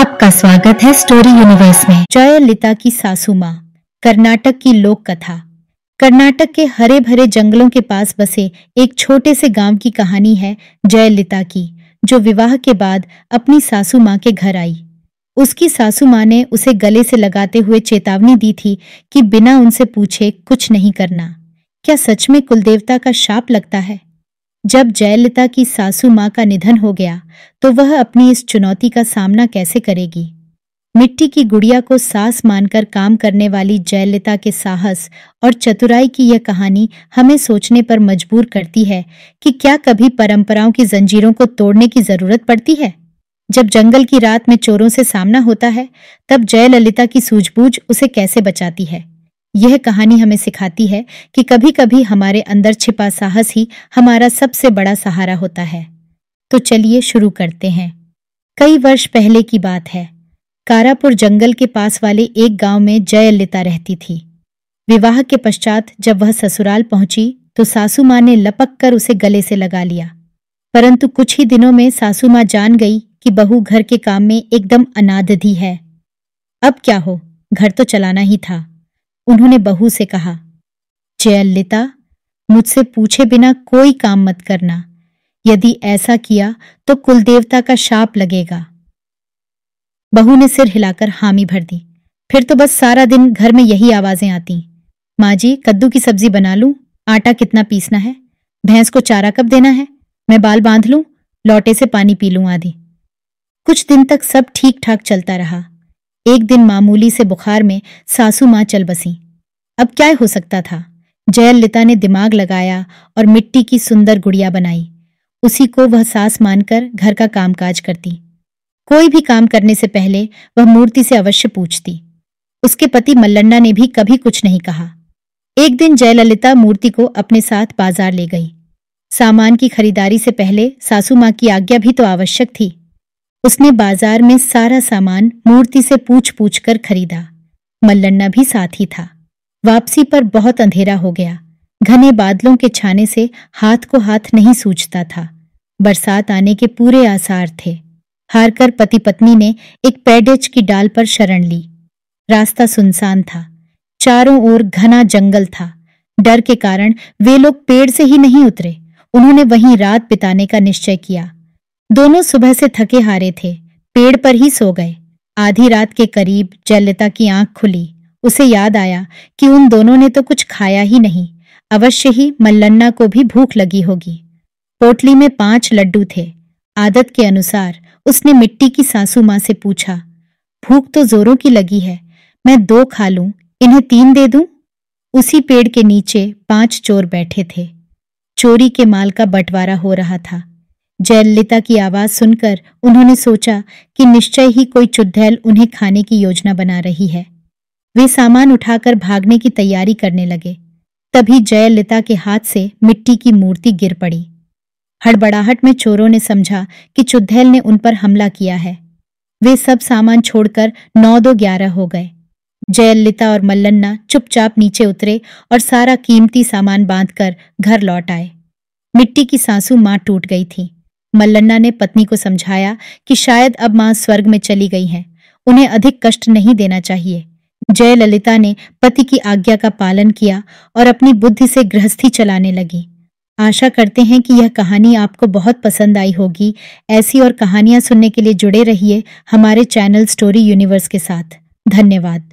आपका स्वागत है स्टोरी यूनिवर्स में। जयललिता की सासू माँ, कर्नाटक की लोक कथा। कर्नाटक के हरे भरे जंगलों के पास बसे एक छोटे से गांव की कहानी है जयललिता की, जो विवाह के बाद अपनी सासू माँ के घर आई। उसकी सासू माँ ने उसे गले से लगाते हुए चेतावनी दी थी कि बिना उनसे पूछे कुछ नहीं करना। क्या सच में कुलदेवता का शाप लगता है? जब जयललिता की सासू माँ का निधन हो गया तो वह अपनी इस चुनौती का सामना कैसे करेगी? मिट्टी की गुड़िया को सास मानकर काम करने वाली जयललिता के साहस और चतुराई की यह कहानी हमें सोचने पर मजबूर करती है कि क्या कभी परंपराओं की जंजीरों को तोड़ने की जरूरत पड़ती है? जब जंगल की रात में चोरों से सामना होता है, तब जयललिता की सूझबूझ उसे कैसे बचाती है? यह कहानी हमें सिखाती है कि कभी कभी हमारे अंदर छिपा साहस ही हमारा सबसे बड़ा सहारा होता है। तो चलिए शुरू करते हैं। कई वर्ष पहले की बात है। कारापुर जंगल के पास वाले एक गांव में जयललिता रहती थी। विवाह के पश्चात जब वह ससुराल पहुंची तो सासू माँ ने लपक कर उसे गले से लगा लिया। परंतु कुछ ही दिनों में सासू माँ जान गई कि बहू घर के काम में एकदम अनादधी है। अब क्या हो, घर तो चलाना ही था। उन्होंने बहू से कहा, जयललिता, मुझसे पूछे बिना कोई काम मत करना। यदि ऐसा किया तो कुलदेवता का शाप लगेगा। बहू ने सिर हिलाकर हामी भर दी। फिर तो बस सारा दिन घर में यही आवाजें आती। माँ जी, कद्दू की सब्जी बना लूं? आटा कितना पीसना है? भैंस को चारा कब देना है? मैं बाल बांध लूं? लौटे से पानी पी लूं आदि। कुछ दिन तक सब ठीक ठाक चलता रहा। एक दिन मामूली से बुखार में सासू माँ चल बसी। अब क्या हो सकता था? जयललिता ने दिमाग लगाया और मिट्टी की सुंदर गुड़िया बनाई। उसी को वह सास मानकर घर का कामकाज करती। कोई भी काम करने से पहले वह मूर्ति से अवश्य पूछती। उसके पति मल्लन्ना ने भी कभी कुछ नहीं कहा। एक दिन जयललिता मूर्ति को अपने साथ बाजार ले गई। सामान की खरीदारी से पहले सासू माँ की आज्ञा भी तो आवश्यक थी। उसने बाजार में सारा सामान मूर्ति से पूछ पूछ कर खरीदा। मल्लन्ना भी साथ ही था। वापसी पर बहुत अंधेरा हो गया। घने बादलों के छाने से हाथ को हाथ नहीं सूझता था। बरसात आने के पूरे आसार थे। हारकर पति पत्नी ने एक पेड़ेच की डाल पर शरण ली। रास्ता सुनसान था। चारों ओर घना जंगल था। डर के कारण वे लोग पेड़ से ही नहीं उतरे। उन्होंने वहीं रात बिताने का निश्चय किया। दोनों सुबह से थके हारे थे, पेड़ पर ही सो गए। आधी रात के करीब जयललिता की आंख खुली। उसे याद आया कि उन दोनों ने तो कुछ खाया ही नहीं। अवश्य ही मल्लन्ना को भी भूख लगी होगी। पोटली में 5 लड्डू थे। आदत के अनुसार उसने मिट्टी की सासू माँ से पूछा, भूख तो जोरों की लगी है, मैं 2 खा लूं, इन्हें 3 दे दूं? उसी पेड़ के नीचे 5 चोर बैठे थे। चोरी के माल का बंटवारा हो रहा था। जयललिता की आवाज सुनकर उन्होंने सोचा कि निश्चय ही कोई चुड़ैल उन्हें खाने की योजना बना रही है। वे सामान उठाकर भागने की तैयारी करने लगे। तभी जयललिता के हाथ से मिट्टी की मूर्ति गिर पड़ी। हड़बड़ाहट में चोरों ने समझा कि चुड़ैल ने उन पर हमला किया है। वे सब सामान छोड़कर 9-2-11 हो गए। जयललिता और मल्लन्ना चुपचाप नीचे उतरे और सारा कीमती सामान बांधकर घर लौट आए। मिट्टी की सासू माँ टूट गई थी। मल्लन्ना ने पत्नी को समझाया कि शायद अब माँ स्वर्ग में चली गई हैं, उन्हें अधिक कष्ट नहीं देना चाहिए। जयललिता ने पति की आज्ञा का पालन किया और अपनी बुद्धि से गृहस्थी चलाने लगी। आशा करते हैं कि यह कहानी आपको बहुत पसंद आई होगी। ऐसी और कहानियां सुनने के लिए जुड़े रहिए हमारे चैनल स्टोरी यूनिवर्स के साथ। धन्यवाद।